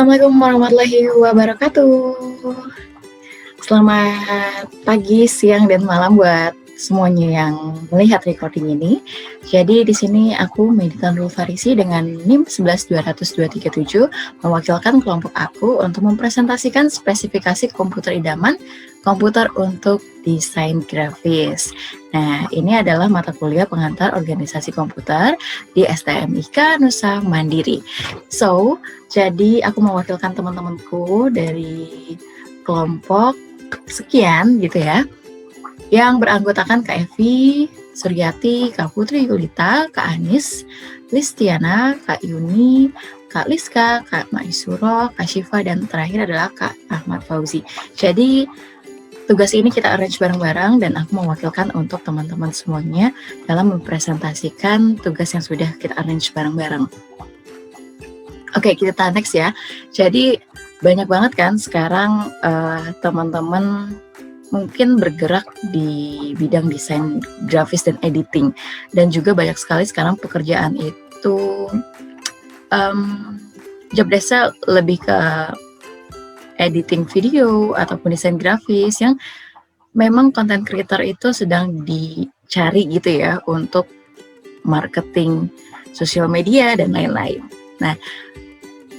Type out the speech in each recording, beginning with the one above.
Assalamualaikum warahmatullahi wabarakatuh. Selamat pagi, siang, dan malam buat semuanya yang melihat recording ini. Jadi di sini aku Meditan Nurul Farisi dengan NIM 11200-237 mewakilkan kelompok aku untuk mempresentasikan spesifikasi komputer idaman, komputer untuk desain grafis. Nah, ini adalah mata kuliah pengantar organisasi komputer di STMIK Nusa Mandiri. Jadi aku mewakilkan teman-temanku dari kelompok sekian gitu ya, yang beranggotakan Kak Evi, Suryati, Kak Putri Yulita, Kak Anis, Listiana, Kak Yuni, Kak Liska, Kak Maisuro, Kak Syifa, dan terakhir adalah Kak Ahmad Fauzi. Jadi tugas ini kita arrange bareng-bareng dan aku mewakilkan untuk teman-teman semuanya dalam mempresentasikan tugas yang sudah kita arrange bareng-bareng. Oke, kita next ya. Jadi banyak banget kan sekarang teman-teman mungkin bergerak di bidang desain grafis dan editing, dan juga banyak sekali sekarang pekerjaan itu job desk-nya lebih ke editing video ataupun desain grafis yang memang content creator itu sedang dicari gitu ya untuk marketing sosial media dan lain-lain. Nah,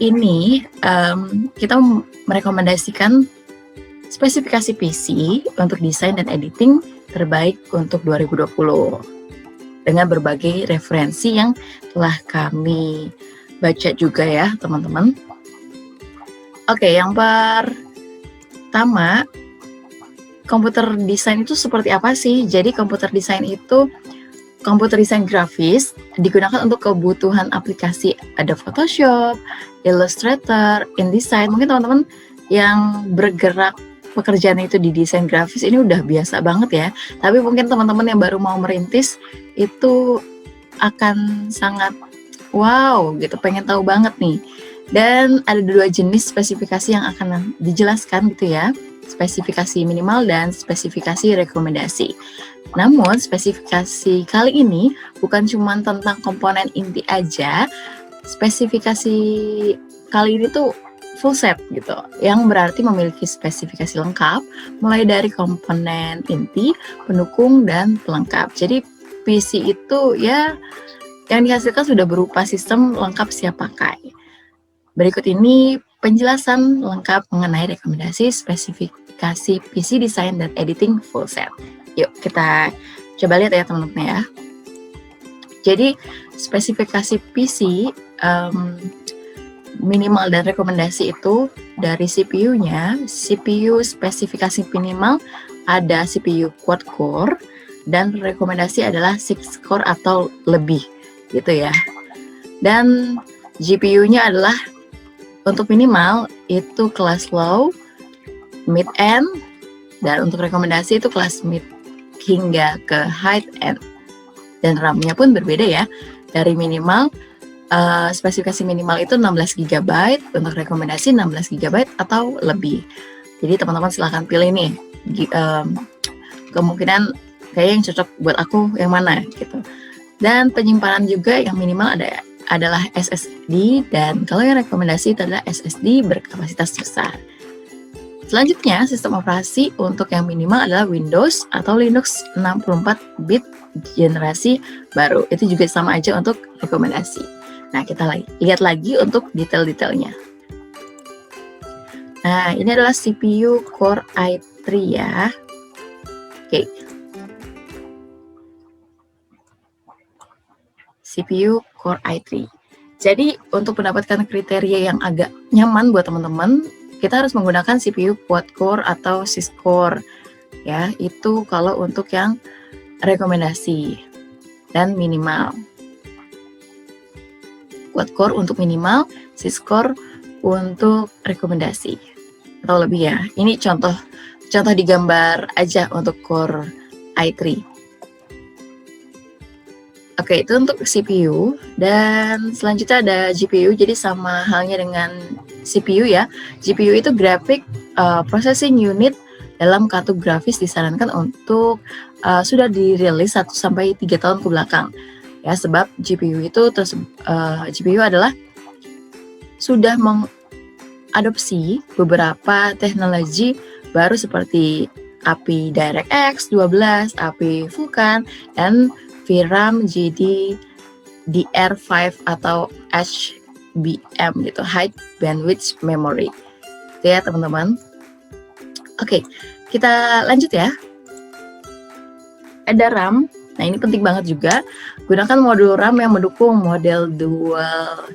ini kita merekomendasikan spesifikasi PC untuk desain dan editing terbaik untuk 2020 dengan berbagai referensi yang telah kami baca juga ya teman-teman. Oke, yang pertama, komputer desain itu seperti apa sih? Jadi komputer desain itu komputer desain grafis digunakan untuk kebutuhan aplikasi ada Photoshop, Illustrator, InDesign. Mungkin teman-teman yang bergerak pekerjaan itu di desain grafis ini udah biasa banget ya. Tapi mungkin teman-teman yang baru mau merintis itu akan sangat wow gitu, pengen tahu banget nih. Dan ada dua jenis spesifikasi yang akan dijelaskan gitu ya. Spesifikasi minimal dan spesifikasi rekomendasi. Namun spesifikasi kali ini bukan cuma tentang komponen inti aja. Spesifikasi kali ini tuh full set gitu, yang berarti memiliki spesifikasi lengkap mulai dari komponen inti, pendukung, dan pelengkap. Jadi PC itu ya yang dihasilkan sudah berupa sistem lengkap siap pakai. Berikut ini penjelasan lengkap mengenai rekomendasi spesifikasi PC design dan editing full set. Yuk kita coba lihat ya teman-teman ya. Jadi spesifikasi PC minimal dan rekomendasi itu dari CPU-nya. CPU spesifikasi minimal ada CPU quad core dan rekomendasi adalah 6 core atau lebih gitu ya. Dan GPU-nya adalah untuk minimal itu kelas low, mid end, dan untuk rekomendasi itu kelas mid hingga ke high end. Dan RAM-nya pun berbeda ya. Dari minimal spesifikasi minimal itu 16 GB, untuk rekomendasi 16 GB atau lebih. Jadi teman-teman silahkan pilih nih. Kemungkinan kayak yang cocok buat aku yang mana gitu. Dan penyimpanan juga yang minimal adalah SSD, dan kalau yang rekomendasi itu adalah SSD berkapasitas besar. Selanjutnya, sistem operasi untuk yang minimal adalah Windows atau Linux 64-bit generasi baru. Itu juga sama aja untuk rekomendasi. Nah, kita lihat lagi untuk detail-detailnya. Nah, ini adalah CPU Core i3 ya. Oke. CPU Core i3. Jadi untuk mendapatkan kriteria yang agak nyaman buat teman-teman, kita harus menggunakan CPU quad core atau 6 core ya. Itu kalau untuk yang rekomendasi dan minimal. Quad core untuk minimal, 6 core untuk rekomendasi atau lebih ya. Ini contoh digambar aja untuk Core i3. Oke, itu untuk CPU. Dan selanjutnya ada GPU. Jadi sama halnya dengan CPU ya. GPU itu Graphic Processing Unit dalam kartu grafis disarankan untuk sudah dirilis 1-3 tahun ke belakang. Ya, sebab GPU itu GPU adalah sudah mengadopsi beberapa teknologi baru seperti API DirectX 12, API Vulkan, dan VRAM GDDR5 atau HBM gitu, High Bandwidth Memory. Itu ya teman-teman. Oke, kita lanjut ya. Ada RAM. Nah, ini penting banget juga. Gunakan modul RAM yang mendukung model dual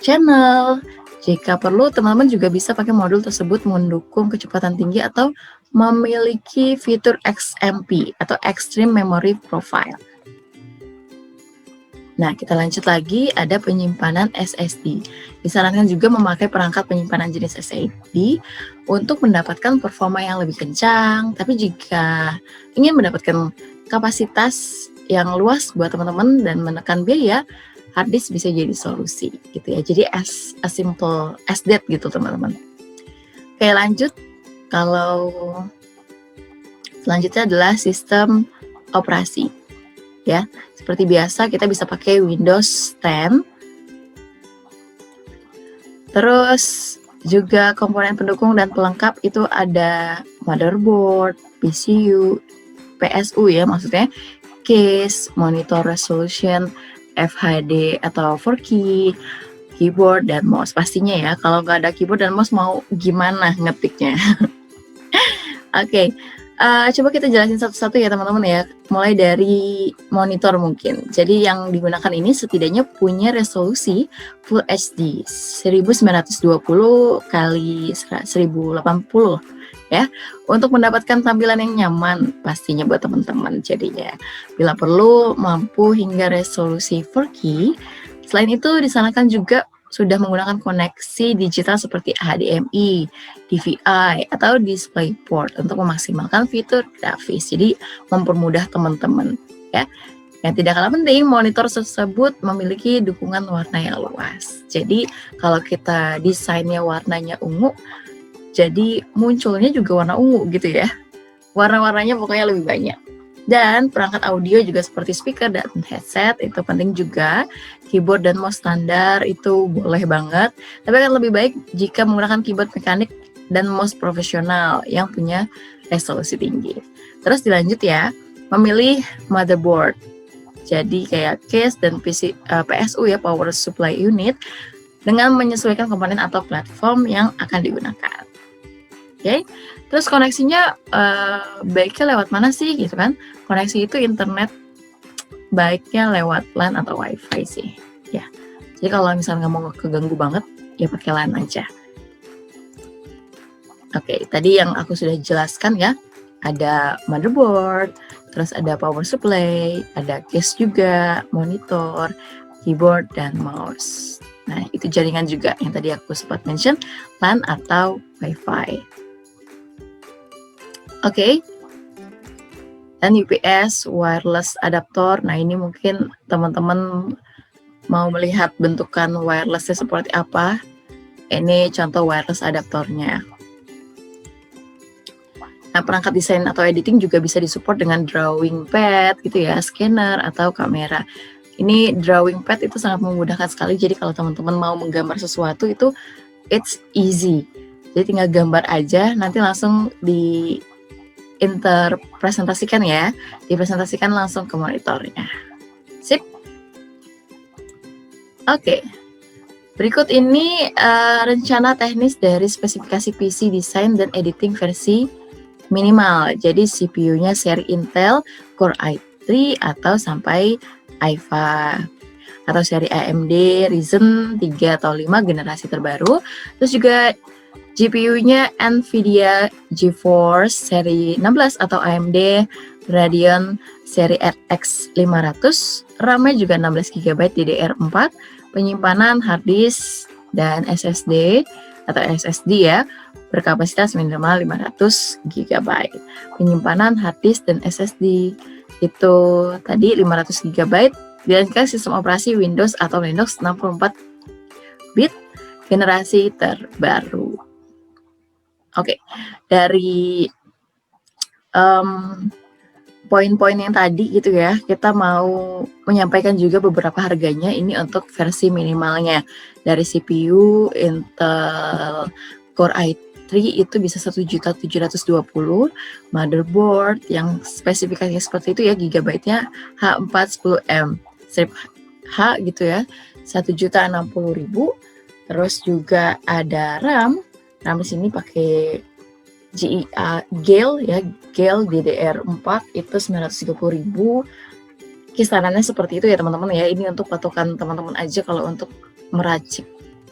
channel. Jika perlu, teman-teman juga bisa pakai modul tersebut mendukung kecepatan tinggi atau memiliki fitur XMP atau Extreme Memory Profile. Nah, kita lanjut lagi, ada penyimpanan SSD. Disarankan juga memakai perangkat penyimpanan jenis SSD untuk mendapatkan performa yang lebih kencang. Tapi jika ingin mendapatkan kapasitas yang luas buat teman-teman dan menekan biaya, hard disk bisa jadi solusi gitu ya. Jadi as simple as that gitu teman-teman. Oke, lanjut. Kalau selanjutnya adalah sistem operasi. Ya, seperti biasa kita bisa pakai Windows 10. Terus juga komponen pendukung dan pelengkap itu ada motherboard, PCU, PSU ya maksudnya, case, monitor resolution, FHD atau 4K, keyboard dan mouse pastinya ya. Kalau nggak ada keyboard dan mouse mau gimana ngetiknya? Oke. Coba kita jelasin satu-satu ya teman-teman ya, mulai dari monitor mungkin. Jadi yang digunakan ini setidaknya punya resolusi Full HD 1920 kali 1080 ya, untuk mendapatkan tampilan yang nyaman pastinya buat teman-teman jadinya. Bila perlu mampu hingga resolusi 4K. Selain itu disarankan juga sudah menggunakan koneksi digital seperti HDMI, DVI, atau DisplayPort untuk memaksimalkan fitur grafis. Jadi mempermudah teman-teman ya. Yang tidak kalah penting, monitor tersebut memiliki dukungan warna yang luas. Jadi kalau kita desainnya warnanya ungu, jadi munculnya juga warna ungu gitu ya. Warna-warnanya pokoknya lebih banyak. Dan perangkat audio juga seperti speaker dan headset itu penting juga. Keyboard dan mouse standar itu boleh banget. Tapi akan lebih baik jika menggunakan keyboard mekanik dan mouse profesional yang punya resolusi tinggi. Terus dilanjut ya, memilih motherboard. Jadi kayak case dan PSU ya, power supply unit, dengan menyesuaikan komponen atau platform yang akan digunakan. Oke, terus koneksinya baiknya lewat mana sih gitu kan? Koneksi itu internet baiknya lewat LAN atau WiFi sih, ya. Jadi kalau misalnya nggak mau keganggu banget, ya pakai LAN aja. Oke, tadi yang aku sudah jelaskan ya, ada motherboard, terus ada power supply, ada case juga, monitor, keyboard, dan mouse. Nah, itu jaringan juga yang tadi aku sempat mention, LAN atau WiFi. Oke. Dan UPS wireless adaptor. Nah, ini mungkin teman-teman mau melihat bentukan wirelessnya seperti apa. Ini contoh wireless adaptornya. Nah, perangkat desain atau editing juga bisa disupport dengan drawing pad gitu ya, scanner atau kamera. Ini drawing pad itu sangat memudahkan sekali. Jadi kalau teman-teman mau menggambar sesuatu itu it's easy. Jadi tinggal gambar aja, nanti langsung dipresentasikan ya, dipresentasikan langsung ke monitornya. Sip. Oke. Berikut ini rencana teknis dari spesifikasi PC desain dan editing versi minimal. Jadi CPU-nya seri Intel Core i3 atau sampai i5 atau seri AMD Ryzen 3 atau 5 generasi terbaru. Terus juga GPU-nya Nvidia GeForce seri 16 atau AMD Radeon seri RX 500, RAM-nya juga 16GB DDR4, penyimpanan hard disk dan SSD atau SSD ya, berkapasitas minimal 500GB. Penyimpanan hard disk dan SSD itu tadi 500GB dan sistem operasi Windows atau Linux 64-bit generasi terbaru. Oke, dari poin-poin yang tadi gitu ya, kita mau menyampaikan juga beberapa harganya ini untuk versi minimalnya. Dari CPU Intel Core i3 itu bisa 1.720.000, motherboard yang spesifikasinya seperti itu ya, gigabyte-nya H410M, strip H gitu ya, 1.060.000. Terus juga ada RAM di sini pakai Gale ya, Gale DDR4 itu 930.000. Kisarannya seperti itu ya teman-teman ya. Ini untuk patokan teman-teman aja kalau untuk meracik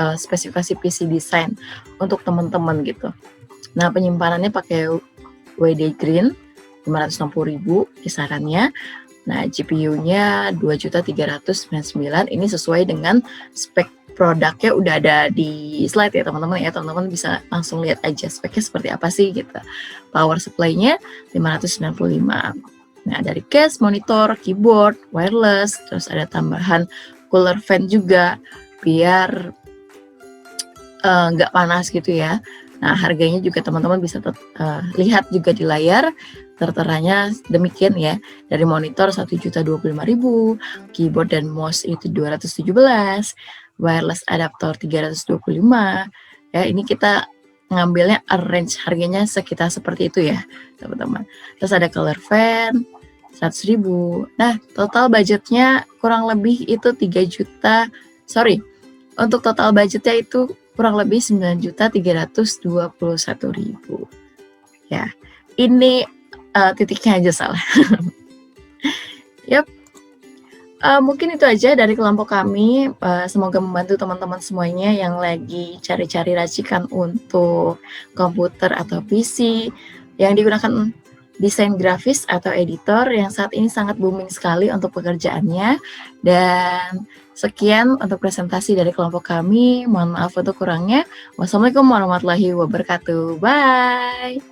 spesifikasi PC design untuk teman-teman gitu. Nah, penyimpanannya pakai WD Green 560.000 kisarannya. Nah, GPU-nya 2.399.000. Ini sesuai dengan spek produknya udah ada di slide ya teman-teman ya. Teman-teman bisa langsung lihat aja speknya seperti apa sih gitu. Power supply-nya 595. Nah, dari case, monitor, keyboard, wireless, terus ada tambahan cooler fan juga biar nggak panas gitu ya. Nah, harganya juga teman-teman bisa lihat juga di layar, terteranya demikian ya. Dari monitor 1.025.000, keyboard dan mouse itu 217, wireless adaptor 325. Ya, ini kita ngambilnya range harganya sekitar seperti itu ya, teman-teman. Terus ada color fan 100.000. Nah, total budgetnya kurang lebih itu 3 juta. Sorry, untuk total budgetnya itu kurang lebih 9.321.000. Ya, ini titiknya aja salah. Yap. Mungkin itu aja dari kelompok kami. Semoga membantu teman-teman semuanya yang lagi cari-cari racikan untuk komputer atau PC yang digunakan desain grafis atau editor yang saat ini sangat booming sekali untuk pekerjaannya. Dan sekian untuk presentasi dari kelompok kami. Mohon maaf untuk kurangnya. Wassalamualaikum warahmatullahi wabarakatuh. Bye.